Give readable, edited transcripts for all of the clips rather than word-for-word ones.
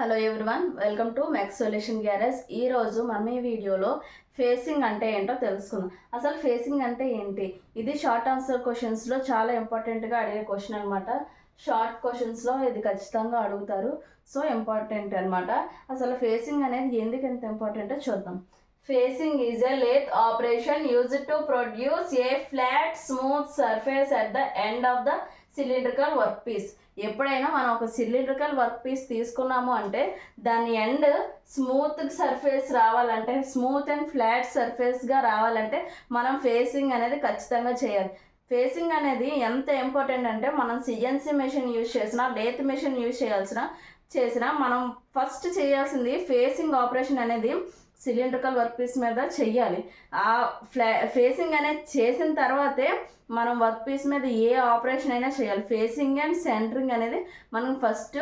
Hello everyone, welcome to max solution garage. ఈరోజు మనం ఈ వీడియోలో ఫేసింగ్ అంటే ఏంటో తెలుసుకుందాం. అసలు ఫేసింగ్ అంటే ఏంటి? ఇది షార్ట్ ఆన్సర్ క్వశ్చన్స్లో చాలా ఇంపార్టెంట్గా అడిగే క్వశ్చన్ అనమాట. షార్ట్ క్వశ్చన్స్లో ఇది ఖచ్చితంగా అడుగుతారు. సో ఇంపార్టెంట్ అనమాట. అసలు ఫేసింగ్ అనేది ఎందుకు ఎంత ఇంపార్టెంటో చూద్దాం. Facing is a lathe operation used to produce a flat smooth surface at the end of the cylindrical work piece. ఎప్పుడైనా మనం ఒక సిలిండ్రికల్ వర్క్ పీస్ తీసుకున్నాము అంటే దాని ఎండ్ స్మూత్ సర్ఫేస్ రావాలంటే, స్మూత్ అండ్ ఫ్లాట్ సర్ఫేస్గా రావాలంటే మనం ఫేసింగ్ అనేది ఖచ్చితంగా చేయాలి. ఫేసింగ్ అనేది ఎంత ఇంపార్టెంట్ అంటే మనం సిఎన్సి మెషిన్ యూజ్ చేసినా, లేత్ మెషిన్ యూజ్ చేసినా మనం ఫస్ట్ చేయాల్సింది ఫేసింగ్ ఆపరేషన్ అనేది సిలిండ్రికల్ వర్క్ పీస్ మీద చెయ్యాలి. ఆ ఫేసింగ్ అనేది చేసిన తర్వాతే మనం వర్క్ పీస్ మీద ఏ ఆపరేషన్ అయినా చేయాలి. ఫేసింగ్ అండ్ సెంటరింగ్ అనేది మనం ఫస్ట్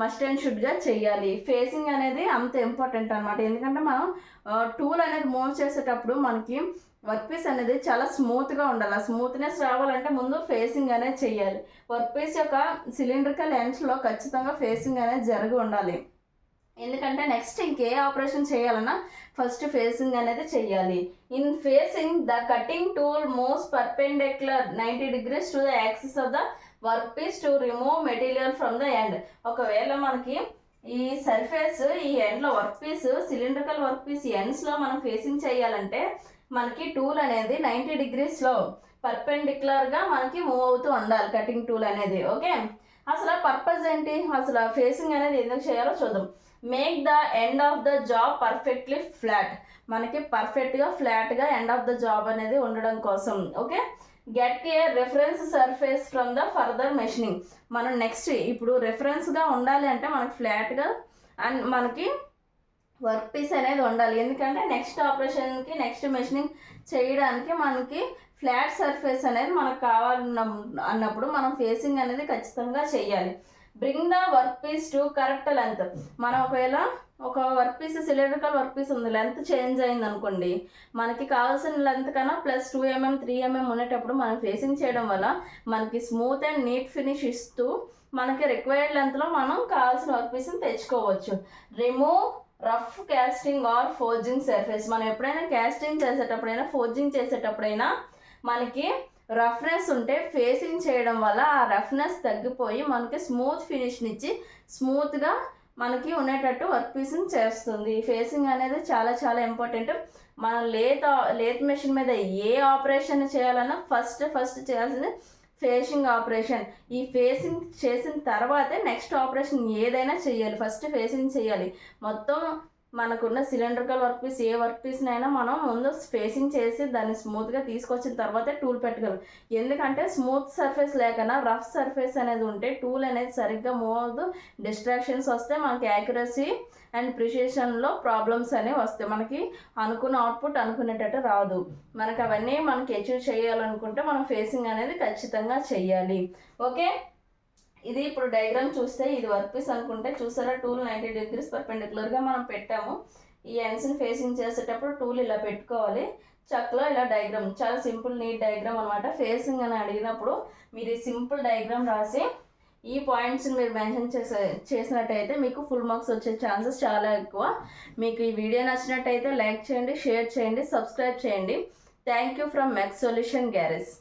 మస్ట్ అండ్ షుడ్గా చెయ్యాలి. ఫేసింగ్ అనేది అంత ఇంపార్టెంట్ అనమాట. ఎందుకంటే మనం టూల్ అనేది మూవ్ చేసేటప్పుడు మనకి వర్క్ పీస్ అనేది చాలా స్మూత్గా ఉండాలి. ఆ స్మూత్నెస్ రావాలంటే ముందు ఫేసింగ్ అనేది చెయ్యాలి. వర్క్ పీస్ యొక్క సిలిండ్రికల్ ఎండ్స్లో ఖచ్చితంగా ఫేసింగ్ అనేది జరిగి ఉండాలి. ఎందుకంటే నెక్స్ట్ ఇంకే ఆపరేషన్ చేయాలన్నా ఫస్ట్ ఫేసింగ్ అనేది చెయ్యాలి. In facing the cutting tool moves perpendicular 90 degrees to the axis of the work piece to remove material from the end. ఒకవేళ మనకి ఈ సర్ఫేస్ ఈ ఎండ్లో work piece cylindrical work piece ఎండ్స్లో మనం ఫేసింగ్ చేయాలంటే మనకి టూల్ అనేది 90 degreesలో పర్పెండిక్యులర్గా మనకి మూవ్ అవుతూ ఉండాలి కటింగ్ టూల్ అనేది. ఓకే, అసలు పర్పస్ ఏంటి? అసలు ఫేసింగ్ అనేది ఎందుకు చేయాలో చూద్దాం. Make the end of the job perfectly flat. మనకి పర్ఫెక్ట్గా ఫ్లాట్గా ఎండ్ ఆఫ్ ద జాబ్ అనేది ఉండడం కోసం. Okay, get a reference surface from the further machining. మనం నెక్స్ట్ ఇప్పుడు రెఫరెన్స్గా ఉండాలి అంటే మనకి ఫ్లాట్గా అండ్ మనకి వర్క్ పీస్ అనేది ఉండాలి. ఎందుకంటే నెక్స్ట్ ఆపరేషన్కి నెక్స్ట్ మెషినింగ్ చేయడానికి మనకి ఫ్లాట్ సర్ఫేస్ అనేది మనకు అన్నప్పుడు మనం ఫేసింగ్ అనేది ఖచ్చితంగా చేయాలి. Bring the work piece to correct length. మనం ఒకవేళ ఒక work piece cylindrical work piece ఉంది, లెంత్ చేంజ్ అయింది అనుకోండి, మనకి కావాల్సిన లెంత్ కన్నా ప్లస్ 2 mm 3 mm ఉండేటప్పుడు మనం ఫేసింగ్ చేయడం వల్ల మనకి స్మూత్ అండ్ నీట్ ఫినిష్ ఇస్తూ మనకి రిక్వైర్డ్ లెంత్లో మనం కావాల్సిన వర్క్ పీస్ని తెచ్చుకోవచ్చు. Remove rough casting or forging surface. మనం ఎప్పుడైనా క్యాస్టింగ్ చేసేటప్పుడైనా ఫోర్జింగ్ చేసేటప్పుడైనా మనకి రఫ్నెస్ ఉంటే ఫేసింగ్ చేయడం వల్ల ఆ రఫ్నెస్ తగ్గిపోయి మనకి స్మూత్ ఫినిష్నిచ్చి స్మూత్గా మనకి ఉండేటట్టు వర్క్ పీస్ని చేస్తుంది. ఫేసింగ్ అనేది చాలా చాలా ఇంపార్టెంట్. మనం లేత్ మెషిన్ మీద ఏ ఆపరేషన్ చేయాలన్నా ఫస్ట్ చేయాల్సింది ఫేసింగ్ ఆపరేషన్. ఈ ఫేసింగ్ చేసిన తర్వాతే నెక్స్ట్ ఆపరేషన్ ఏదైనా చేయాలి. ఫస్ట్ ఫేసింగ్ చేయాలి. మొత్తం మనకున్న సిలిండ్రికల్ వర్క్ పీస్ ఏ వర్క్ పీస్నైనా మనం ముందు ఫేసింగ్ చేసి దాన్ని స్మూత్గా తీసుకొచ్చిన తర్వాతే టూల్ పెట్టగలం. ఎందుకంటే స్మూత్ సర్ఫేస్ లేకన్నా రఫ్ సర్ఫేస్ అనేది ఉంటే టూల్ అనేది సరిగ్గా మూవ్ అవుతూ డిస్ట్రాక్షన్స్ వస్తే మనకి యాక్యురసీ అండ్ ప్రిసిషన్లో ప్రాబ్లమ్స్ అనేవి వస్తాయి. మనకి అనుకున్న అవుట్పుట్ అనుకునేటట్టు రాదు. మనకు అవన్నీ మనకి అచీవ్ చేయాలనుకుంటే మనం ఫేసింగ్ అనేది ఖచ్చితంగా చెయ్యాలి. ఓకే, ఇది ఇప్పుడు డయాగ్రామ్ చూస్తే ఇది వర్క్ పీస్ అనుకుంటే చూసారా, టూల్ 90 degrees పర్పెండిక్యులర్గా మనం పెట్టాము. ఈ ఎండ్స్ని ఫేసింగ్ చేసేటప్పుడు టూల్ ఇలా పెట్టుకోవాలి. చక్లో ఇలా డయాగ్రామ్, చాలా సింపుల్ నీట్ డయాగ్రామ్ అనమాట. ఫేసింగ్ అని అడిగినప్పుడు మీరు ఈ సింపుల్ డయాగ్రామ్ రాసి ఈ పాయింట్స్ని మీరు మెన్షన్ చేసినట్టయితే మీకు ఫుల్ మార్క్స్ వచ్చే ఛాన్సెస్ చాలా ఎక్కువ. మీకు ఈ వీడియో నచ్చినట్టయితే లైక్ చేయండి, షేర్ చేయండి, సబ్స్క్రైబ్ చేయండి. Thank you from max solution garage.